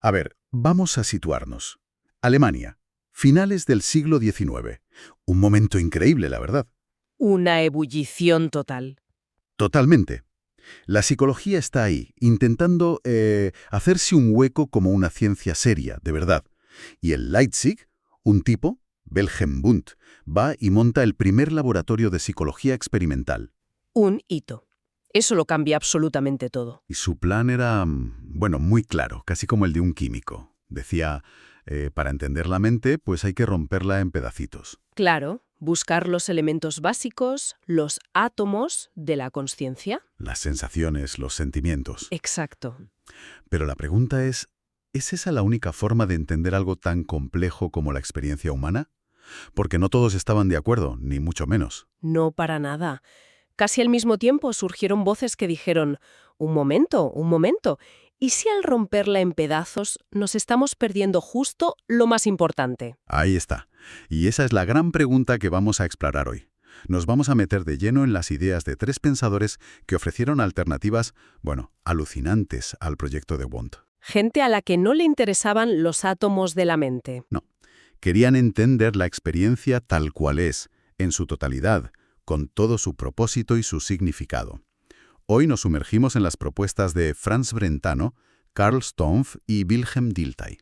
A ver, vamos a situarnos. Alemania, finales del siglo XIX. Un momento increíble, la verdad. Una ebullición total. Totalmente. La psicología está ahí, intentando hacerse un hueco como una ciencia seria, de verdad. Y en Leipzig, un tipo, Wilhelm Wundt, va y monta el primer laboratorio de psicología experimental. Un hito. Eso lo cambia absolutamente todo. Y su plan era, bueno, muy claro, casi como el de un químico. Decía, para entender la mente, pues hay que romperla en pedacitos. Claro, buscar los elementos básicos, los átomos de la consciencia. Las sensaciones, los sentimientos. Exacto. Pero la pregunta ¿es esa la única forma de entender algo tan complejo como la experiencia humana? Porque no todos estaban de acuerdo, ni mucho menos. No para nada. Casi al mismo tiempo surgieron voces que dijeron, un momento, ¿y si al romperla en pedazos nos estamos perdiendo justo lo más importante? Ahí está. Y esa es la gran pregunta que vamos a explorar hoy. Nos vamos a meter de lleno en las ideas de tres pensadores que ofrecieron alternativas, bueno, alucinantes al proyecto de Wundt. Gente a la que no le interesaban los átomos de la mente. No, querían entender la experiencia tal cual es, en su totalidad, con todo su propósito y su significado. Hoy nos sumergimos en las propuestas de Franz Brentano, Carl Stumpf y Wilhelm Dilthey.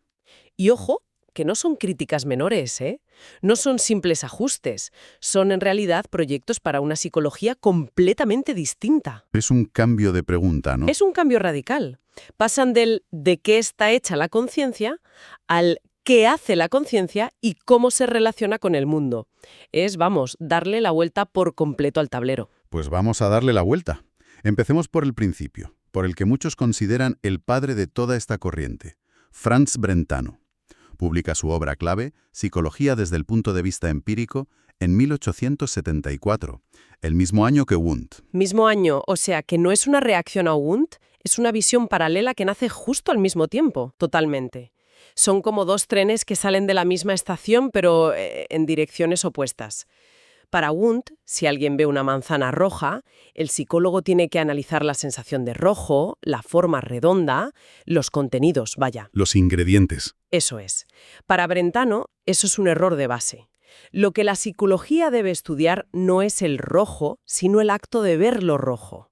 Y ojo, que no son críticas menores, ¿eh? No son simples ajustes, son en realidad proyectos para una psicología completamente distinta. Es un cambio de pregunta, ¿no? Es un cambio radical. Pasan del de qué está hecha la conciencia al qué hace la conciencia y cómo se relaciona con el mundo. Es, vamos, darle la vuelta por completo al tablero. Pues vamos a darle la vuelta. Empecemos por el principio, por el que muchos consideran el padre de toda esta corriente, Franz Brentano. Publica su obra clave, Psicología desde el punto de vista empírico, en 1874, el mismo año que Wundt. Mismo año, o sea que no es una reacción a Wundt, es una visión paralela que nace justo al mismo tiempo, totalmente. Son como dos trenes que salen de la misma estación, pero en direcciones opuestas. Para Wundt, si alguien ve una manzana roja, el psicólogo tiene que analizar la sensación de rojo, la forma redonda, los contenidos, vaya. Los ingredientes. Eso es. Para Brentano, eso es un error de base. Lo que la psicología debe estudiar no es el rojo, sino el acto de ver lo rojo.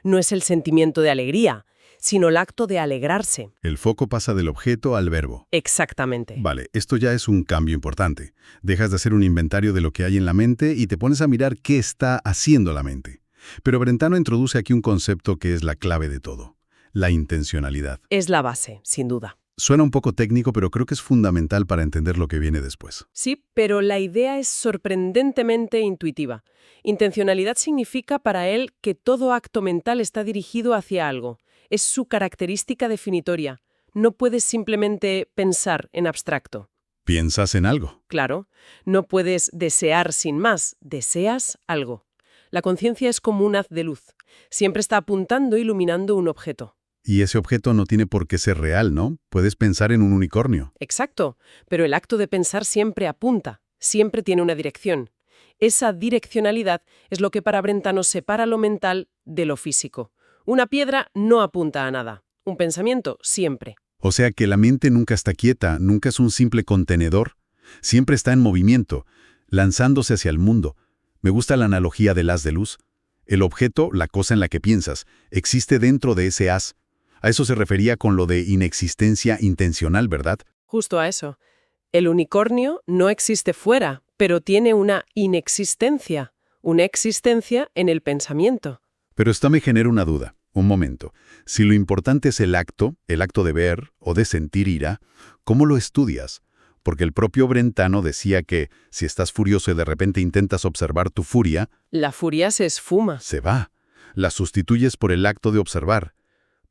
No es el sentimiento de alegría, sino el acto de alegrarse. El foco pasa del objeto al verbo. Exactamente. Vale, esto ya es un cambio importante. Dejas de hacer un inventario de lo que hay en la mente y te pones a mirar qué está haciendo la mente. Pero Brentano introduce aquí un concepto que es la clave de todo: la intencionalidad. Es la base, sin duda. Suena un poco técnico, pero creo que es fundamental para entender lo que viene después. Sí, pero la idea es sorprendentemente intuitiva. Intencionalidad significa para él que todo acto mental está dirigido hacia algo. Es su característica definitoria. No puedes simplemente pensar en abstracto. ¿Piensas en algo? Claro, no puedes desear sin más, deseas algo. La conciencia es como un haz de luz. Siempre está apuntando e iluminando un objeto. Y ese objeto no tiene por qué ser real, ¿no? Puedes pensar en un unicornio. Exacto, pero el acto de pensar siempre apunta, siempre tiene una dirección. Esa direccionalidad es lo que para Brentano separa lo mental de lo físico. Una piedra no apunta a nada, un pensamiento siempre. O sea que la mente nunca está quieta, nunca es un simple contenedor. Siempre está en movimiento, lanzándose hacia el mundo. Me gusta la analogía del haz de luz. El objeto, la cosa en la que piensas, existe dentro de ese haz. A eso se refería con lo de inexistencia intencional, ¿verdad? Justo a eso. El unicornio no existe fuera, pero tiene una inexistencia, una existencia en el pensamiento. Pero esto me genera una duda. Un momento. Si lo importante es el acto de ver o de sentir ira, ¿cómo lo estudias? Porque el propio Brentano decía que si estás furioso y de repente intentas observar tu furia, La furia se esfuma. se va. La sustituyes por el acto de observar.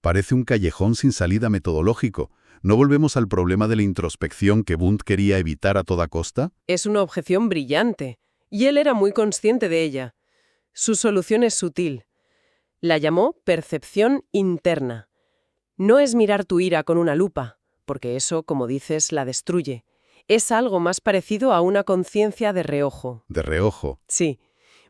Parece un callejón sin salida metodológico. ¿No volvemos al problema de la introspección que Wundt quería evitar a toda costa? Es una objeción brillante, y él era muy consciente de ella. Su solución es sutil. La llamó percepción interna. No es mirar tu ira con una lupa, porque eso, como dices, la destruye. Es algo más parecido a una conciencia de reojo. De reojo. Sí.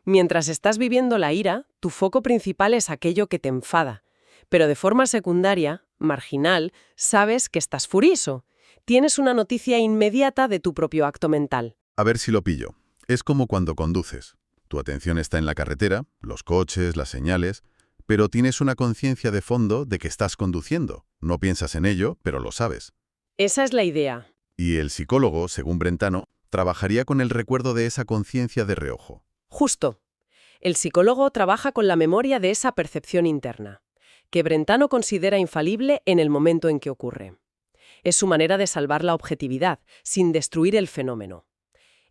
Mientras estás viviendo la ira, tu foco principal es aquello que te enfada. Pero de forma secundaria, marginal, sabes que estás furioso. Tienes una noticia inmediata de tu propio acto mental. A ver si lo pillo. Es como cuando conduces. Tu atención está en la carretera, los coches, las señales, pero tienes una conciencia de fondo de que estás conduciendo. No piensas en ello, pero lo sabes. Esa es la idea. Y el psicólogo, según Brentano, trabajaría con el recuerdo de esa conciencia de reojo. Justo. El psicólogo trabaja con la memoria de esa percepción interna, que Brentano considera infalible en el momento en que ocurre. Es su manera de salvar la objetividad, sin destruir el fenómeno.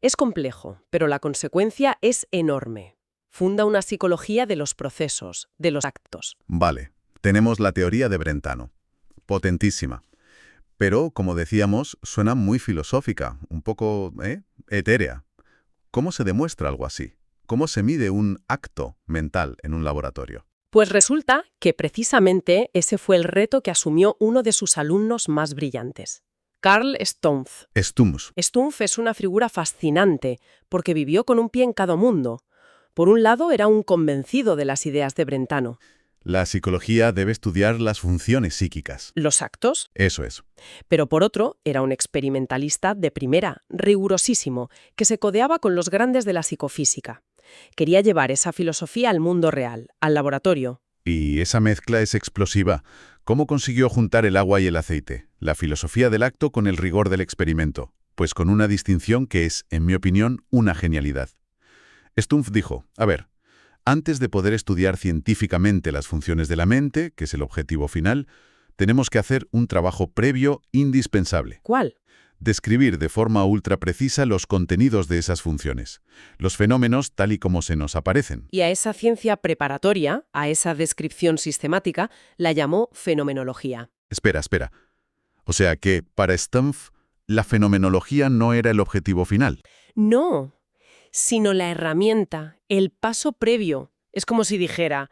Es complejo, pero la consecuencia es enorme. Funda una psicología de los procesos, de los actos. Vale, tenemos la teoría de Brentano. Potentísima. Pero, como decíamos, suena muy filosófica, un poco, etérea. ¿Cómo se demuestra algo así? ¿Cómo se mide un acto mental en un laboratorio? Pues resulta que precisamente ese fue el reto que asumió uno de sus alumnos más brillantes, Carl Stumpf. Stumpf. Stumpf es una figura fascinante porque vivió con un pie en cada mundo. Por un lado, era un convencido de las ideas de Brentano. La psicología debe estudiar las funciones psíquicas. Los actos. Eso es. Pero por otro, era un experimentalista de primera, rigurosísimo, que se codeaba con los grandes de la psicofísica. Quería llevar esa filosofía al mundo real, al laboratorio. Y esa mezcla es explosiva. ¿Cómo consiguió juntar el agua y el aceite? La filosofía del acto con el rigor del experimento. Pues con una distinción que es, en mi opinión, una genialidad. Stumpf dijo, a ver, antes de poder estudiar científicamente las funciones de la mente, que es el objetivo final, tenemos que hacer un trabajo previo indispensable. ¿Cuál? Describir de forma ultra precisa los contenidos de esas funciones, los fenómenos tal y como se nos aparecen. Y a esa ciencia preparatoria, a esa descripción sistemática, la llamó fenomenología. Espera. O sea que, para Stumpf, la fenomenología no era el objetivo final. No, sino la herramienta, el paso previo. Es como si dijera,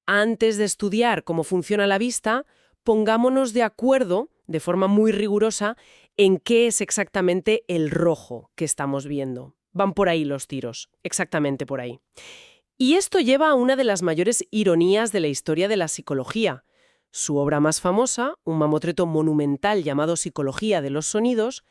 antes de estudiar cómo funciona la vista, pongámonos de acuerdo, de forma muy rigurosa, en qué es exactamente el rojo que estamos viendo. Van por ahí los tiros, exactamente por ahí. Y esto lleva a una de las mayores ironías de la historia de la psicología. Su obra más famosa, un mamotreto monumental llamado Psicología de los Sonidos,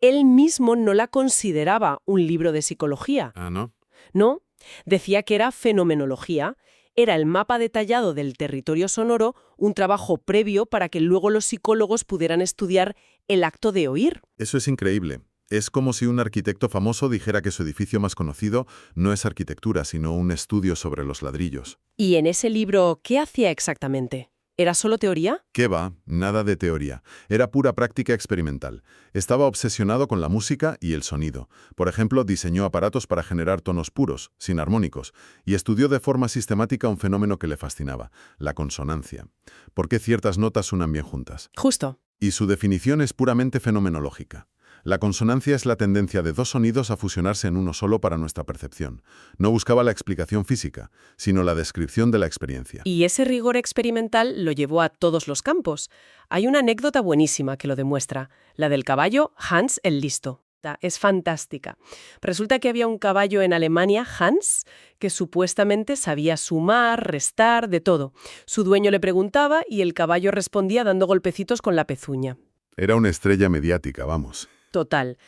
él mismo no la consideraba un libro de psicología. Ah, ¿no? No, decía que era fenomenología, era el mapa detallado del territorio sonoro, un trabajo previo para que luego los psicólogos pudieran estudiar el acto de oír. Eso es increíble. Es como si un arquitecto famoso dijera que su edificio más conocido no es arquitectura, sino un estudio sobre los ladrillos. ¿Y en ese libro qué hacía exactamente? ¿Era solo teoría? ¿Qué va? Nada de teoría. Era pura práctica experimental. Estaba obsesionado con la música y el sonido. Por ejemplo, diseñó aparatos para generar tonos puros, sin armónicos, y estudió de forma sistemática un fenómeno que le fascinaba, la consonancia. ¿Por qué ciertas notas suenan bien juntas? Justo. Y su definición es puramente fenomenológica. La consonancia es la tendencia de dos sonidos a fusionarse en uno solo para nuestra percepción. No buscaba la explicación física, sino la descripción de la experiencia. Y ese rigor experimental lo llevó a todos los campos. Hay una anécdota buenísima que lo demuestra, la del caballo Hans el Listo. Es fantástica. Resulta que había un caballo en Alemania, Hans, que supuestamente sabía sumar, restar, de todo. Su dueño le preguntaba y el caballo respondía dando golpecitos con la pezuña. Era una estrella mediática, vamos. Total.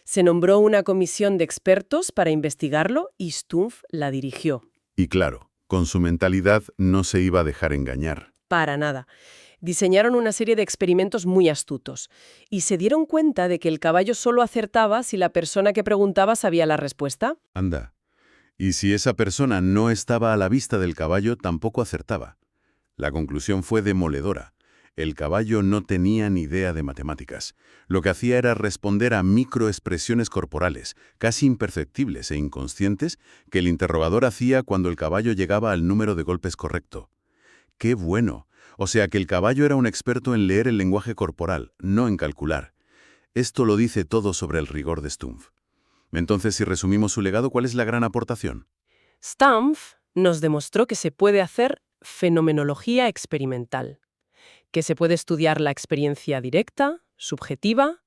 Se nombró una comisión de expertos para investigarlo y Stumpf la dirigió. Y claro, con su mentalidad no se iba a dejar engañar. Para nada. Diseñaron una serie de experimentos muy astutos y se dieron cuenta de que el caballo solo acertaba si la persona que preguntaba sabía la respuesta. Anda. Y si esa persona no estaba a la vista del caballo, tampoco acertaba. La conclusión fue demoledora. El caballo no tenía ni idea de matemáticas. Lo que hacía era responder a microexpresiones corporales, casi imperceptibles e inconscientes, que el interrogador hacía cuando el caballo llegaba al número de golpes correcto. ¡Qué bueno! O sea que el caballo era un experto en leer el lenguaje corporal, no en calcular. Esto lo dice todo sobre el rigor de Stumpf. Entonces, si resumimos su legado, ¿cuál es la gran aportación? Stumpf nos demostró que se puede hacer fenomenología experimental, que se puede estudiar la experiencia directa, subjetiva,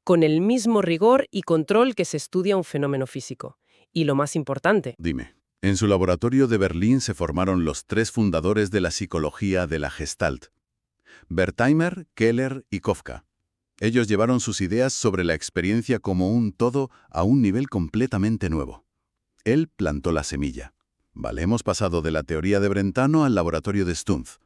con el mismo rigor y control que se estudia un fenómeno físico. Y lo más importante, Dime. En su laboratorio de Berlín se formaron los 3 fundadores de la psicología de la Gestalt. Wertheimer, Keller y Kafka. Ellos llevaron sus ideas sobre la experiencia como un todo a un nivel completamente nuevo. Él plantó la semilla. Vale, hemos pasado de la teoría de Brentano al laboratorio de Stumpf.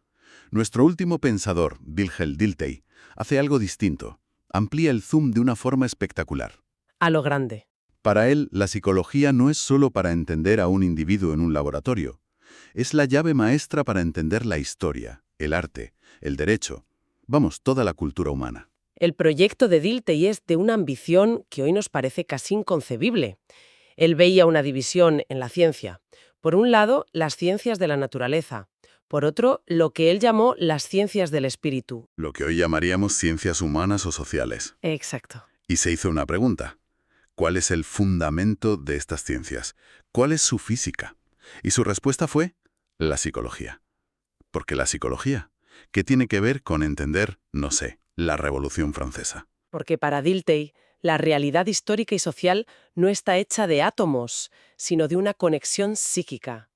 Nuestro último pensador, Wilhelm Dilthey, hace algo distinto. Amplía el zoom de una forma espectacular. A lo grande. Para él, la psicología no es solo para entender a un individuo en un laboratorio. Es la llave maestra para entender la historia, el arte, el derecho, vamos, toda la cultura humana. El proyecto de Dilthey es de una ambición que hoy nos parece casi inconcebible. Él veía una división en la ciencia. Por un lado, las ciencias de la naturaleza. Por otro, lo que él llamó las ciencias del espíritu. Lo que hoy llamaríamos ciencias humanas o sociales. Exacto. Y se hizo una pregunta. ¿Cuál es el fundamento de estas ciencias? ¿Cuál es su física? Y su respuesta fue la psicología. ¿Por qué la psicología? ¿Qué tiene que ver con entender, no sé, la Revolución Francesa? Porque para Dilthey, la realidad histórica y social no está hecha de átomos, sino de una conexión psíquica.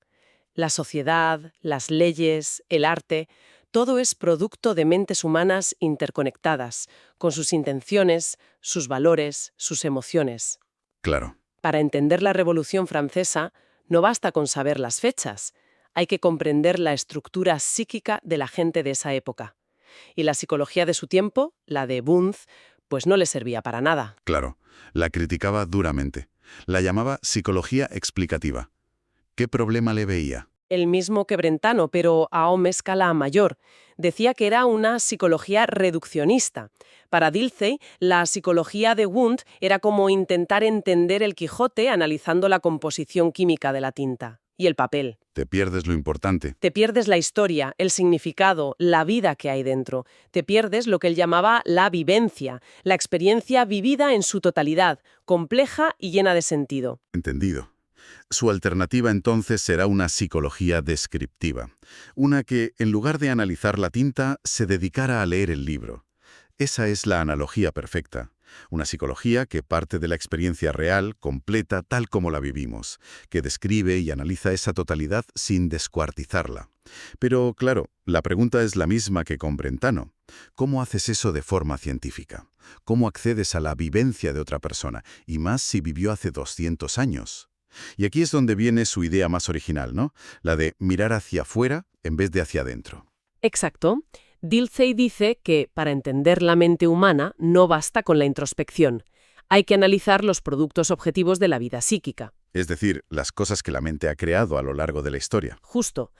La sociedad, las leyes, el arte, todo es producto de mentes humanas interconectadas, con sus intenciones, sus valores, sus emociones. Claro. Para entender la Revolución Francesa, no basta con saber las fechas, hay que comprender la estructura psíquica de la gente de esa época. Y la psicología de su tiempo, la de Wundt, pues no le servía para nada. Claro, la criticaba duramente. La llamaba psicología explicativa. ¿Qué problema le veía? El mismo que Brentano, pero a una escala mayor. Decía que era una psicología reduccionista. Para Dilthey, la psicología de Wundt era como intentar entender el Quijote analizando la composición química de la tinta y el papel. Te pierdes lo importante. Te pierdes la historia, el significado, la vida que hay dentro. Te pierdes lo que él llamaba la vivencia, la experiencia vivida en su totalidad, compleja y llena de sentido. Entendido. Su alternativa entonces será una psicología descriptiva, una que, en lugar de analizar la tinta, se dedicara a leer el libro. Esa es la analogía perfecta. Una psicología que parte de la experiencia real, completa, tal como la vivimos, que describe y analiza esa totalidad sin descuartizarla. Pero, claro, la pregunta es la misma que con Brentano. ¿Cómo haces eso de forma científica? ¿Cómo accedes a la vivencia de otra persona? Y más si vivió hace 200 años. Y aquí es donde viene su idea más original, ¿no? La de mirar hacia afuera en vez de hacia adentro. Exacto. Dilthey dice que para entender la mente humana no basta con la introspección. Hay que analizar los productos objetivos de la vida psíquica. Es decir, las cosas que la mente ha creado a lo largo de la historia. Justo.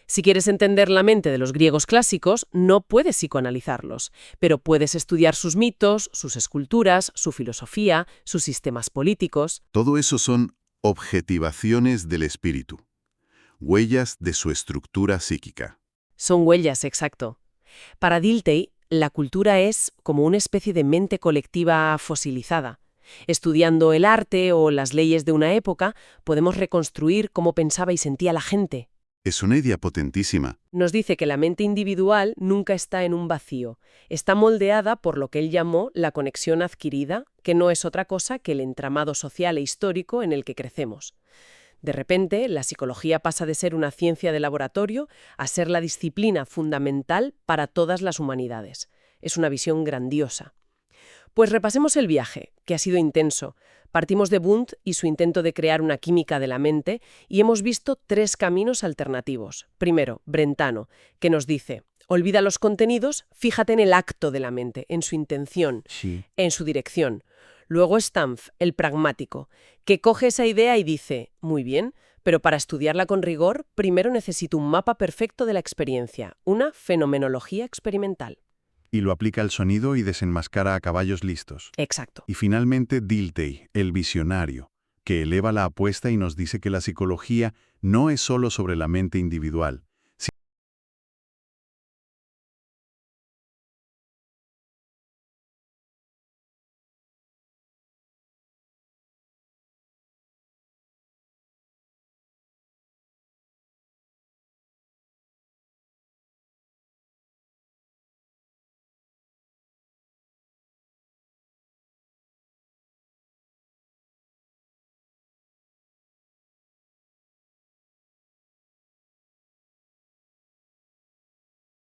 Si quieres entender la mente de los griegos clásicos, no puedes psicoanalizarlos, pero puedes estudiar sus mitos, sus esculturas, su filosofía, sus sistemas políticos. Todo eso son objetivaciones del espíritu, huellas de su estructura psíquica. Son huellas, exacto. Para Dilthey, la cultura es como una especie de mente colectiva fosilizada. Estudiando el arte o las leyes de una época, podemos reconstruir cómo pensaba y sentía la gente. Es una idea potentísima. Nos dice que la mente individual nunca está en un vacío. Está moldeada por lo que él llamó la conexión adquirida, que no es otra cosa que el entramado social e histórico en el que crecemos. De repente, la psicología pasa de ser una ciencia de laboratorio a ser la disciplina fundamental para todas las humanidades. Es una visión grandiosa. Pues repasemos el viaje, que ha sido intenso. Partimos de Wundt y su intento de crear una química de la mente y hemos visto 3 caminos alternativos. Primero, Brentano, que nos dice: olvida los contenidos, fíjate en el acto de la mente, en su intención, en su dirección. Luego Stumpf, el pragmático, que coge esa idea y dice: muy bien, pero para estudiarla con rigor, primero necesito un mapa perfecto de la experiencia, una fenomenología experimental. Y lo aplica al sonido y desenmascara a caballos listos. Exacto. Y finalmente Dilthey, el visionario, que eleva la apuesta y nos dice que la psicología no es solo sobre la mente individual,